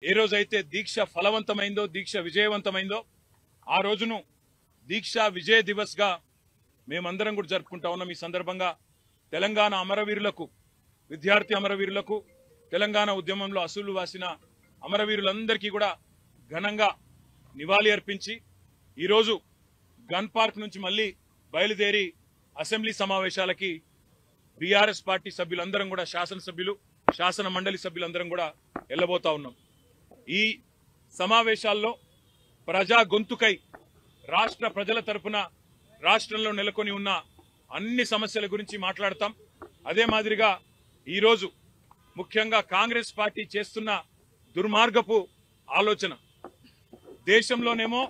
ఏ రోజైతే దీక్ష ఫలవంతమైందో, దీక్ష విజయవంతమైందో ఆ రోజును దీక్ష విజయ దివస్ గా మేమందరం కూడా జరుపుకుంటా ఉన్నాం। ఈ సందర్భంగా తెలంగాణ అమరవీరులకు, విద్యార్థి అమరవీరులకు, తెలంగాణ ఉద్యమంలో అసూలు వాసిన అమరవీరులందరికీ కూడా ఘనంగా నివాళి అర్పించి ఈరోజు గన్ పార్క్ నుంచి మళ్ళీ బయలుదేరి అసెంబ్లీ సమావేశాలకి బీఆర్ఎస్ పార్టీ సభ్యులందరం కూడా, శాసనసభ్యులు, శాసన మండలి సభ్యులందరం కూడా వెళ్ళబోతా ఉన్నాం। ఈ సమావేశాల్లో ప్రజా గొంతుకై రాష్ట్ర ప్రజల తరపున రాష్ట్రంలో నెలకొని ఉన్న అన్ని సమస్యల గురించి మాట్లాడతాం। అదే మాదిరిగా ఈరోజు ముఖ్యంగా కాంగ్రెస్ పార్టీ చేస్తున్న దుర్మార్గపు ఆలోచన, దేశంలోనేమో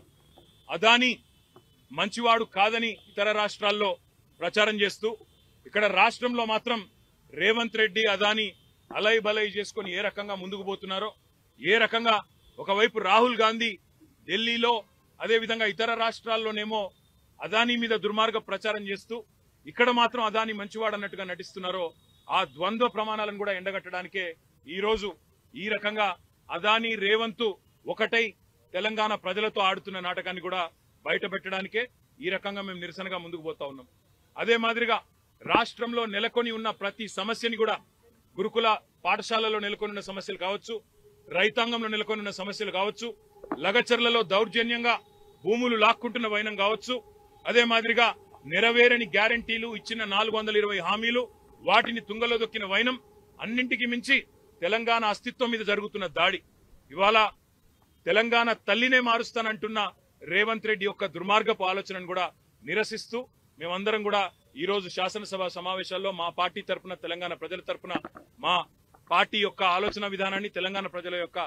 అదానీ మంచివాడు కాదని ఇతర రాష్ట్రాల్లో ప్రచారం చేస్తూ, ఇక్కడ రాష్ట్రంలో మాత్రం రేవంత్ రెడ్డి అదానీ అలై బలై చేసుకొని ఏ రకంగా ముందుకు పోతున్నారో, ఏ రకంగా ఒకవైపు రాహుల్ గాంధీ ఢిల్లీలో, అదేవిధంగా ఇతర రాష్ట్రాల్లోనేమో అదానీ మీద దుర్మార్గ ప్రచారం చేస్తూ ఇక్కడ మాత్రం అదానీ మంచివాడు అన్నట్టుగా నటిస్తున్నారో, ఆ ద్వంద్వ ప్రమాణాలను కూడా ఎండగట్టడానికే ఈరోజు ఈ రకంగా అదానీ రేవంత్ ఒకటై తెలంగాణ ప్రజలతో ఆడుతున్న నాటకాన్ని కూడా బయట పెట్టడానికే ఈ రకంగా మేము నిరసనగా ముందుకు పోతా ఉన్నాం। అదే మాదిరిగా రాష్ట్రంలో నెలకొని ఉన్న ప్రతి సమస్యని కూడా, గురుకుల పాఠశాలలో నెలకొని ఉన్న సమస్యలు కావచ్చు, రైతాంగంలో నెలకొని ఉన్న సమస్యలు కావచ్చు, లగచర్లలో దౌర్జన్యంగా భూములు లాక్కుంటున్న వైనం కావచ్చు, అదే మాదిరిగా నెరవేరని గ్యారంటీలు, ఇచ్చిన 420 హామీలు వాటిని తుంగలో దొక్కిన వైనం, అన్నింటికి మించి తెలంగాణ అస్తిత్వం మీద జరుగుతున్న దాడి, ఇవాళ తెలంగాణ తల్లినే మారుస్తానంటున్న రేవంత్ రెడ్డి యొక్క దుర్మార్గపు ఆలోచనను కూడా నిరసిస్తూ మేమందరం కూడా ఈ రోజు శాసనసభ సమావేశాల్లో మా పార్టీ తరపున, తెలంగాణ ప్రజల తరపున మా పార్టీ యొక్క ఆలోచన విధానాన్ని, తెలంగాణ ప్రజల యొక్క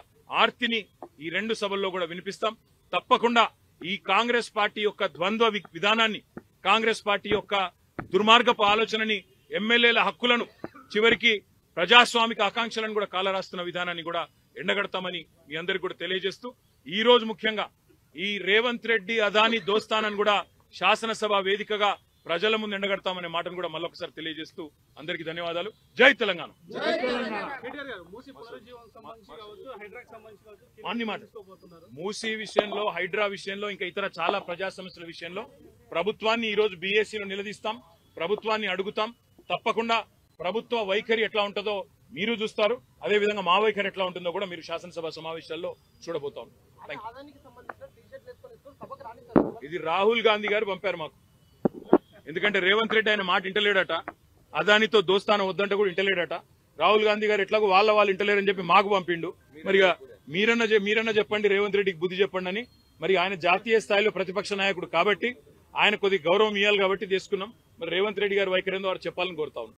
ఆర్తిని ఈ రెండు సభల్లో కూడా వినిపిస్తాం। తప్పకుండా ఈ కాంగ్రెస్ పార్టీ యొక్క ద్వంద్వ విధానాన్ని, కాంగ్రెస్ పార్టీ యొక్క దుర్మార్గపు ఆలోచనని, ఎమ్మెల్యేల హక్కులను, చివరికి ప్రజాస్వామిక ఆకాంక్షలను కూడా కాలరాస్తున్న విధానాన్ని కూడా ఎండగడతామని మీ అందరికీ కూడా తెలియజేస్తూ, ఈ రోజు ముఖ్యంగా ఈ రేవంత్ రెడ్డి అదానీ దోస్తానని కూడా శాసనసభ వేదికగా ప్రజల ముందు ఎండగడతామనే మాటను కూడా మళ్ళొకసారి తెలియజేస్తూ అందరికీ ధన్యవాదాలు। జై తెలంగాణ। అన్ని మాట మూసీ విషయంలో, హైడ్రా విషయంలో, ఇంకా ఇతర చాలా ప్రజా సమస్యల విషయంలో ప్రభుత్వాన్ని ఈ రోజు బీఏసీలో నిలదీస్తాం, ప్రభుత్వాన్ని అడుగుతాం। తప్పకుండా ప్రభుత్వ వైఖరి ఎట్లా ఉంటుందో మీరు చూస్తారు, అదేవిధంగా మా వైఖరి ఎట్లా ఉంటుందో కూడా మీరు శాసనసభ సమావేశాల్లో చూడబోతాం। ఇది రాహుల్ గాంధీ గారు పంపారు మాకు, ఎందుకంటే రేవంత్ రెడ్డి ఆయన మాట ఇంటలేడట, అదానితో దోస్తానం వద్దంటే కూడా ఇంటలేడట। రాహుల్ గాంధీ గారు ఎట్లాగో వాళ్ళు ఇంటలేరని చెప్పి మాకు పంపిండు। మరి మీరన్నా చెప్పండి, రేవంత్ రెడ్డికి బుద్ధి చెప్పండి అని। మరి ఆయన జాతీయ స్థాయిలో ప్రతిపక్ష నాయకుడు కాబట్టి ఆయన కొద్ది గౌరవం ఇవ్వాలి కాబట్టి తీసుకున్నాం। మరి రేవంత్ రెడ్డి గారి వైఖరి ఏందో వారు చెప్పాలని కోరుతా ఉన్నాం।